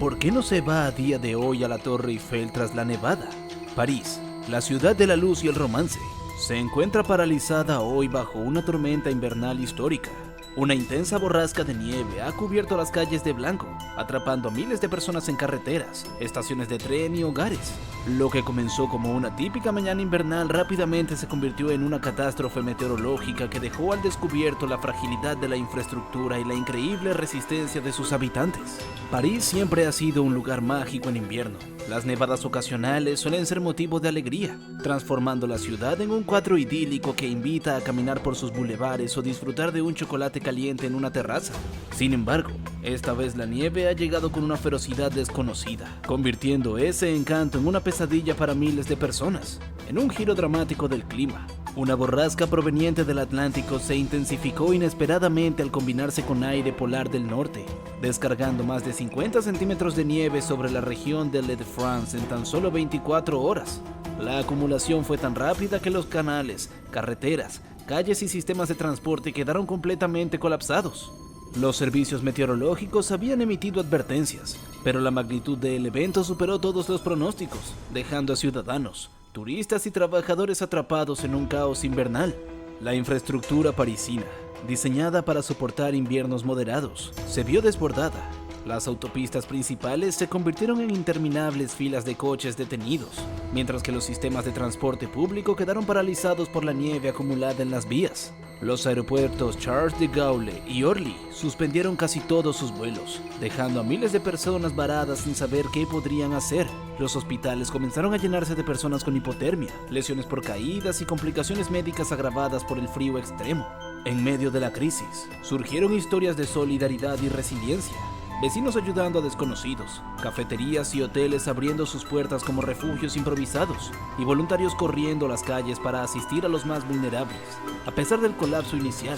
¿Por qué no se va a día de hoy a la Torre Eiffel tras la nevada? París, la ciudad de la luz y el romance, se encuentra paralizada hoy bajo una tormenta invernal histórica. Una intensa borrasca de nieve ha cubierto las calles de blanco, atrapando a miles de personas en carreteras, estaciones de tren y hogares. Lo que comenzó como una típica mañana invernal rápidamente se convirtió en una catástrofe meteorológica que dejó al descubierto la fragilidad de la infraestructura y la increíble resistencia de sus habitantes. París siempre ha sido un lugar mágico en invierno. Las nevadas ocasionales suelen ser motivo de alegría, transformando la ciudad en un cuadro idílico que invita a caminar por sus bulevares o disfrutar de un chocolate caliente en una terraza. Sin embargo, esta vez la nieve ha llegado con una ferocidad desconocida, convirtiendo ese encanto en una pesadilla para miles de personas. En un giro dramático del clima, una borrasca proveniente del Atlántico se intensificó inesperadamente al combinarse con aire polar del norte, descargando más de 50 centímetros de nieve sobre la región de Île-de-France en tan solo 24 horas. La acumulación fue tan rápida que los canales, carreteras, calles y sistemas de transporte quedaron completamente colapsados. Los servicios meteorológicos habían emitido advertencias, pero la magnitud del evento superó todos los pronósticos, dejando a ciudadanos, turistas y trabajadores atrapados en un caos invernal. La infraestructura parisina, diseñada para soportar inviernos moderados, se vio desbordada. Las autopistas principales se convirtieron en interminables filas de coches detenidos, mientras que los sistemas de transporte público quedaron paralizados por la nieve acumulada en las vías. Los aeropuertos Charles de Gaulle y Orly suspendieron casi todos sus vuelos, dejando a miles de personas varadas sin saber qué podrían hacer. Los hospitales comenzaron a llenarse de personas con hipotermia, lesiones por caídas y complicaciones médicas agravadas por el frío extremo. En medio de la crisis, surgieron historias de solidaridad y resiliencia. Vecinos ayudando a desconocidos, cafeterías y hoteles abriendo sus puertas como refugios improvisados, y voluntarios corriendo las calles para asistir a los más vulnerables. A pesar del colapso inicial,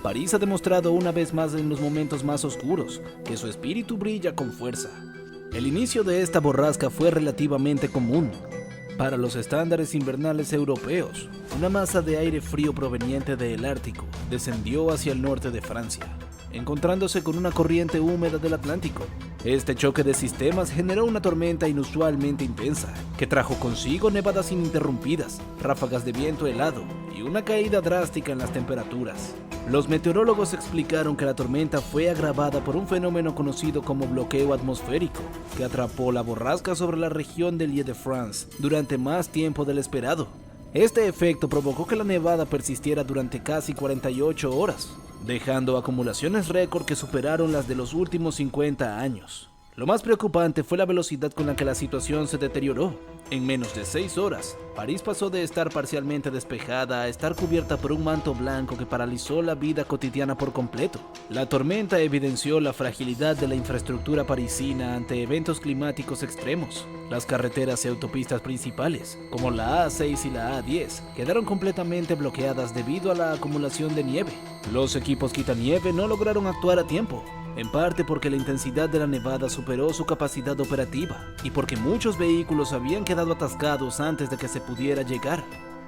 París ha demostrado una vez más en los momentos más oscuros que su espíritu brilla con fuerza. El inicio de esta borrasca fue relativamente común. Para los estándares invernales europeos, una masa de aire frío proveniente del Ártico descendió hacia el norte de Francia, encontrándose con una corriente húmeda del Atlántico. Este choque de sistemas generó una tormenta inusualmente intensa, que trajo consigo nevadas ininterrumpidas, ráfagas de viento helado y una caída drástica en las temperaturas. Los meteorólogos explicaron que la tormenta fue agravada por un fenómeno conocido como bloqueo atmosférico, que atrapó la borrasca sobre la región del Île-de-France durante más tiempo del esperado. Este efecto provocó que la nevada persistiera durante casi 48 horas, dejando acumulaciones récord que superaron las de los últimos 50 años. Lo más preocupante fue la velocidad con la que la situación se deterioró. En menos de 6 horas, París pasó de estar parcialmente despejada a estar cubierta por un manto blanco que paralizó la vida cotidiana por completo. La tormenta evidenció la fragilidad de la infraestructura parisina ante eventos climáticos extremos. Las carreteras y autopistas principales, como la A6 y la A10, quedaron completamente bloqueadas debido a la acumulación de nieve. Los equipos quitanieve no lograron actuar a tiempo, en parte porque la intensidad de la nevada superó su capacidad operativa y porque muchos vehículos habían quedado atascados antes de que se pudiera llegar.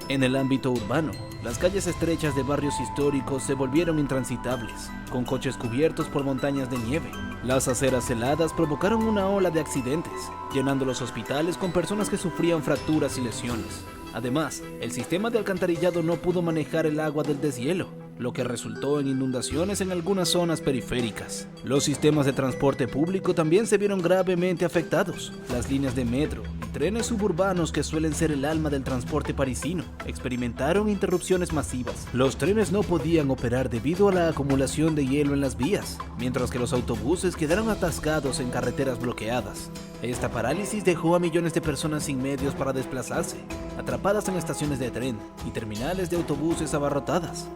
En el ámbito urbano, las calles estrechas de barrios históricos se volvieron intransitables, con coches cubiertos por montañas de nieve. Las aceras heladas provocaron una ola de accidentes, llenando los hospitales con personas que sufrían fracturas y lesiones. Además, el sistema de alcantarillado no pudo manejar el agua del deshielo, lo que resultó en inundaciones en algunas zonas periféricas. Los sistemas de transporte público también se vieron gravemente afectados. Las líneas de metro y trenes suburbanos, que suelen ser el alma del transporte parisino, experimentaron interrupciones masivas. Los trenes no podían operar debido a la acumulación de hielo en las vías, mientras que los autobuses quedaron atascados en carreteras bloqueadas. Esta parálisis dejó a millones de personas sin medios para desplazarse, atrapadas en estaciones de tren y terminales de autobuses abarrotadas.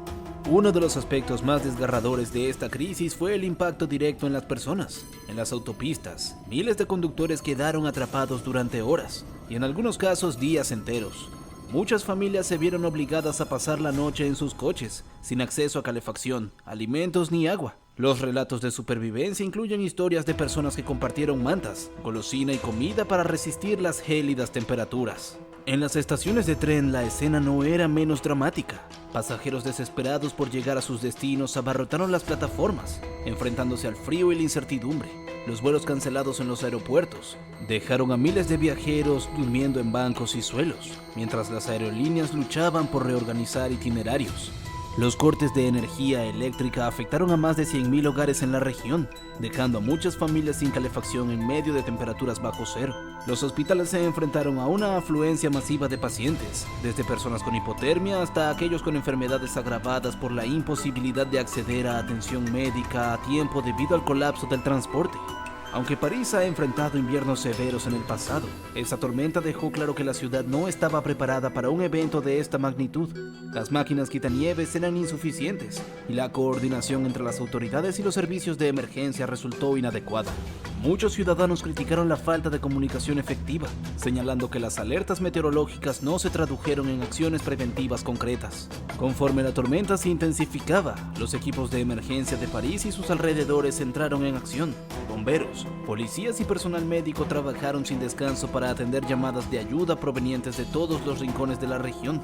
Uno de los aspectos más desgarradores de esta crisis fue el impacto directo en las personas. En las autopistas, miles de conductores quedaron atrapados durante horas, y en algunos casos días enteros. Muchas familias se vieron obligadas a pasar la noche en sus coches, sin acceso a calefacción, alimentos ni agua. Los relatos de supervivencia incluyen historias de personas que compartieron mantas, golosina y comida para resistir las gélidas temperaturas. En las estaciones de tren la escena no era menos dramática. Pasajeros desesperados por llegar a sus destinos abarrotaron las plataformas, enfrentándose al frío y la incertidumbre. Los vuelos cancelados en los aeropuertos dejaron a miles de viajeros durmiendo en bancos y suelos, mientras las aerolíneas luchaban por reorganizar itinerarios. Los cortes de energía eléctrica afectaron a más de 100.000 hogares en la región, dejando a muchas familias sin calefacción en medio de temperaturas bajo cero. Los hospitales se enfrentaron a una afluencia masiva de pacientes, desde personas con hipotermia hasta aquellos con enfermedades agravadas por la imposibilidad de acceder a atención médica a tiempo debido al colapso del transporte. Aunque París ha enfrentado inviernos severos en el pasado, esa tormenta dejó claro que la ciudad no estaba preparada para un evento de esta magnitud. Las máquinas quitanieves eran insuficientes y la coordinación entre las autoridades y los servicios de emergencia resultó inadecuada. Muchos ciudadanos criticaron la falta de comunicación efectiva, señalando que las alertas meteorológicas no se tradujeron en acciones preventivas concretas. Conforme la tormenta se intensificaba, los equipos de emergencia de París y sus alrededores entraron en acción. Bomberos, policías y personal médico trabajaron sin descanso para atender llamadas de ayuda provenientes de todos los rincones de la región.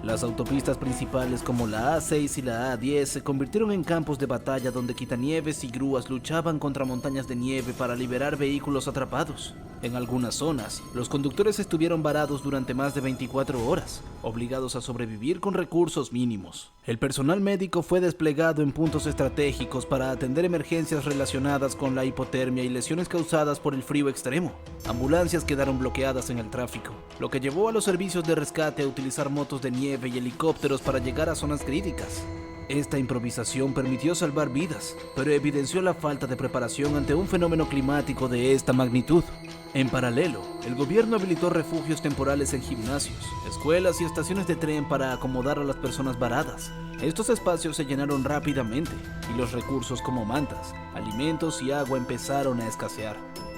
Las autopistas principales como la A6 y la A10 se convirtieron en campos de batalla donde quitanieves y grúas luchaban contra montañas de nieve para liberar vehículos atrapados. En algunas zonas, los conductores estuvieron varados durante más de 24 horas, obligados a sobrevivir con recursos mínimos. El personal médico fue desplegado en puntos estratégicos para atender emergencias relacionadas con la hipotermia y lesiones causadas por el frío extremo. Ambulancias quedaron bloqueadas en el tráfico, lo que llevó a los servicios de rescate a utilizar motos de nieve y helicópteros para llegar a zonas críticas. Esta improvisación permitió salvar vidas, pero evidenció la falta de preparación ante un fenómeno climático de esta magnitud. En paralelo, el gobierno habilitó refugios temporales en gimnasios, escuelas y estaciones de tren para acomodar a las personas varadas. Estos espacios se llenaron rápidamente y los recursos como mantas, alimentos y agua empezaron a escasear.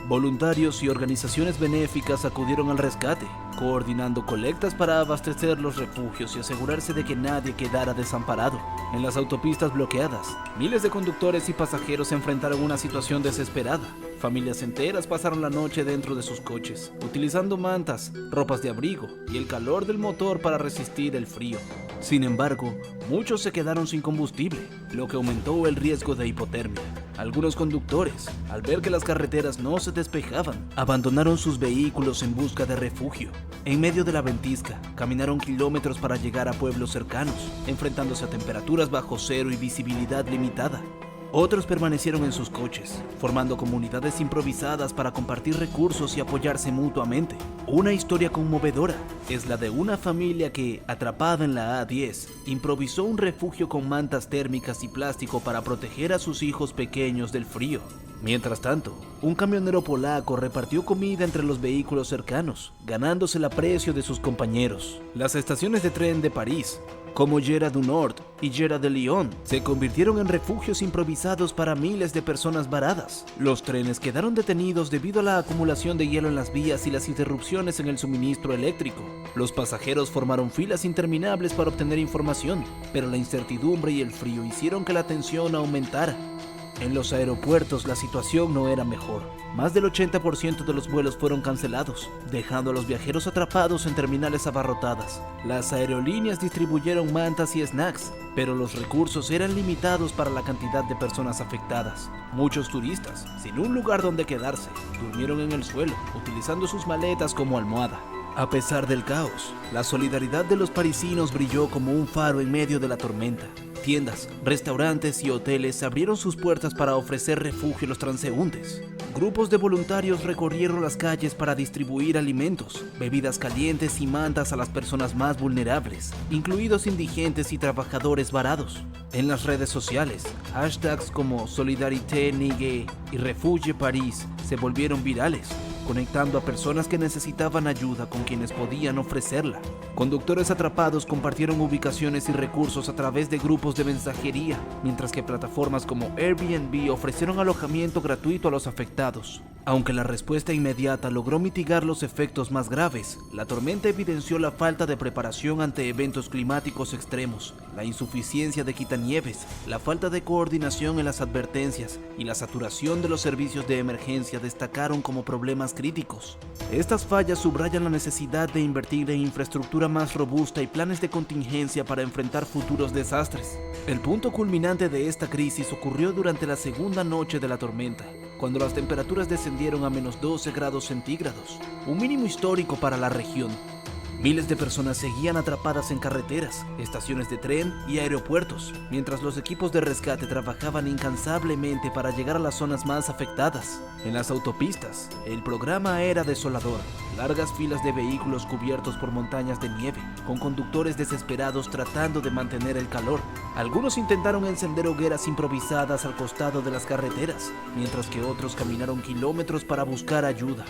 Voluntarios y organizaciones benéficas acudieron al rescate, coordinando colectas para abastecer los refugios y asegurarse de que nadie quedara desamparado. En las autopistas bloqueadas, miles de conductores y pasajeros se enfrentaron a una situación desesperada. Familias enteras pasaron la noche dentro de sus coches, utilizando mantas, ropas de abrigo y el calor del motor para resistir el frío. Sin embargo, muchos se quedaron sin combustible, lo que aumentó el riesgo de hipotermia. Algunos conductores, al ver que las carreteras no se despejaban, abandonaron sus vehículos en busca de refugio. En medio de la ventisca, caminaron kilómetros para llegar a pueblos cercanos, enfrentándose a temperaturas bajo cero y visibilidad limitada. Otros permanecieron en sus coches, formando comunidades improvisadas para compartir recursos y apoyarse mutuamente. Una historia conmovedora es la de una familia que, atrapada en la A10, improvisó un refugio con mantas térmicas y plástico para proteger a sus hijos pequeños del frío. Mientras tanto, un camionero polaco repartió comida entre los vehículos cercanos, ganándose el aprecio de sus compañeros. Las estaciones de tren de París, como Gare du Nord y Gare de Lyon, se convirtieron en refugios improvisados para miles de personas varadas. Los trenes quedaron detenidos debido a la acumulación de hielo en las vías y las interrupciones en el suministro eléctrico. Los pasajeros formaron filas interminables para obtener información, pero la incertidumbre y el frío hicieron que la tensión aumentara. En los aeropuertos la situación no era mejor. Más del 80% de los vuelos fueron cancelados, dejando a los viajeros atrapados en terminales abarrotadas. Las aerolíneas distribuyeron mantas y snacks, pero los recursos eran limitados para la cantidad de personas afectadas. Muchos turistas, sin un lugar donde quedarse, durmieron en el suelo, utilizando sus maletas como almohada. A pesar del caos, la solidaridad de los parisinos brilló como un faro en medio de la tormenta. Tiendas, restaurantes y hoteles abrieron sus puertas para ofrecer refugio a los transeúntes. Grupos de voluntarios recorrieron las calles para distribuir alimentos, bebidas calientes y mantas a las personas más vulnerables, incluidos indigentes y trabajadores varados. En las redes sociales, hashtags como Solidarité Nigue y Refugie París se volvieron virales, conectando a personas que necesitaban ayuda con quienes podían ofrecerla. Conductores atrapados compartieron ubicaciones y recursos a través de grupos de mensajería, mientras que plataformas como Airbnb ofrecieron alojamiento gratuito a los afectados. Aunque la respuesta inmediata logró mitigar los efectos más graves, la tormenta evidenció la falta de preparación ante eventos climáticos extremos, la insuficiencia de quitanieves, la falta de coordinación en las advertencias y la saturación de los servicios de emergencia destacaron como problemas críticos. Estas fallas subrayan la necesidad de invertir en infraestructura más robusta y planes de contingencia para enfrentar futuros desastres. El punto culminante de esta crisis ocurrió durante la segunda noche de la tormenta, cuando las temperaturas descendieron a menos 12 grados centígrados, un mínimo histórico para la región. Miles de personas seguían atrapadas en carreteras, estaciones de tren y aeropuertos, mientras los equipos de rescate trabajaban incansablemente para llegar a las zonas más afectadas. En las autopistas, el programa era desolador. Largas filas de vehículos cubiertos por montañas de nieve, con conductores desesperados tratando de mantener el calor. Algunos intentaron encender hogueras improvisadas al costado de las carreteras, mientras que otros caminaron kilómetros para buscar ayuda.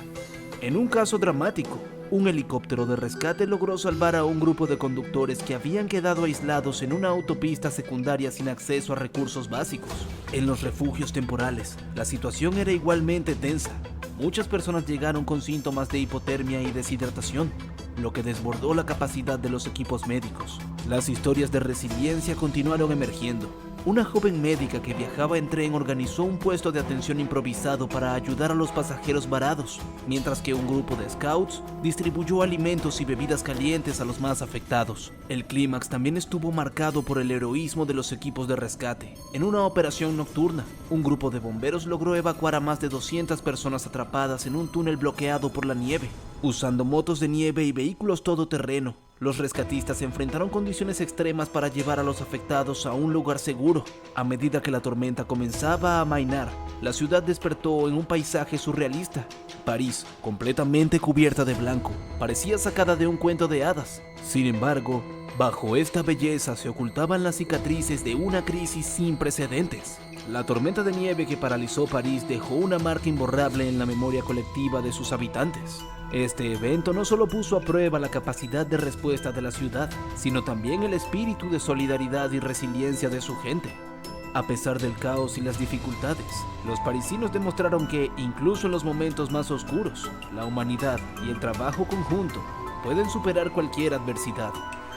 En un caso dramático, un helicóptero de rescate logró salvar a un grupo de conductores que habían quedado aislados en una autopista secundaria sin acceso a recursos básicos. En los refugios temporales, la situación era igualmente tensa. Muchas personas llegaron con síntomas de hipotermia y deshidratación, lo que desbordó la capacidad de los equipos médicos. Las historias de resiliencia continuaron emergiendo. Una joven médica que viajaba en tren organizó un puesto de atención improvisado para ayudar a los pasajeros varados, mientras que un grupo de scouts distribuyó alimentos y bebidas calientes a los más afectados. El clímax también estuvo marcado por el heroísmo de los equipos de rescate. En una operación nocturna, un grupo de bomberos logró evacuar a más de 200 personas atrapadas en un túnel bloqueado por la nieve. Usando motos de nieve y vehículos todoterreno, los rescatistas enfrentaron condiciones extremas para llevar a los afectados a un lugar seguro. A medida que la tormenta comenzaba a amainar, la ciudad despertó en un paisaje surrealista. París, completamente cubierta de blanco, parecía sacada de un cuento de hadas. Sin embargo, bajo esta belleza se ocultaban las cicatrices de una crisis sin precedentes. La tormenta de nieve que paralizó París dejó una marca imborrable en la memoria colectiva de sus habitantes. Este evento no solo puso a prueba la capacidad de respuesta de la ciudad, sino también el espíritu de solidaridad y resiliencia de su gente. A pesar del caos y las dificultades, los parisinos demostraron que, incluso en los momentos más oscuros, la humanidad y el trabajo conjunto pueden superar cualquier adversidad.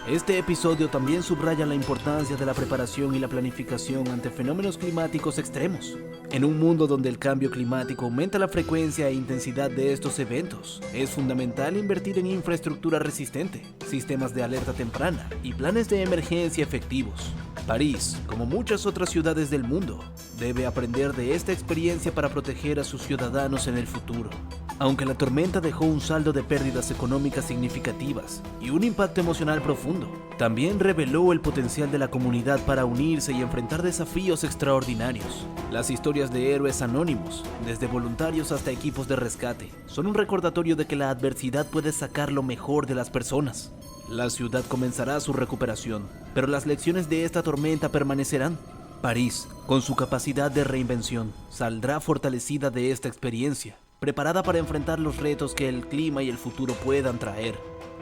Este episodio también subraya la importancia de la preparación y la planificación ante fenómenos climáticos extremos. En un mundo donde el cambio climático aumenta la frecuencia e intensidad de estos eventos, es fundamental invertir en infraestructura resistente, sistemas de alerta temprana y planes de emergencia efectivos. París, como muchas otras ciudades del mundo, debe aprender de esta experiencia para proteger a sus ciudadanos en el futuro. Aunque la tormenta dejó un saldo de pérdidas económicas significativas y un impacto emocional profundo, también reveló el potencial de la comunidad para unirse y enfrentar desafíos extraordinarios. Las historias de héroes anónimos, desde voluntarios hasta equipos de rescate, son un recordatorio de que la adversidad puede sacar lo mejor de las personas. La ciudad comenzará su recuperación, pero las lecciones de esta tormenta permanecerán. París, con su capacidad de reinvención, saldrá fortalecida de esta experiencia, preparada para enfrentar los retos que el clima y el futuro puedan traer.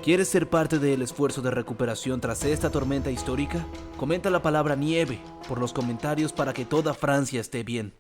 ¿Quieres ser parte del esfuerzo de recuperación tras esta tormenta histórica? Comenta la palabra nieve por los comentarios para que toda Francia esté bien.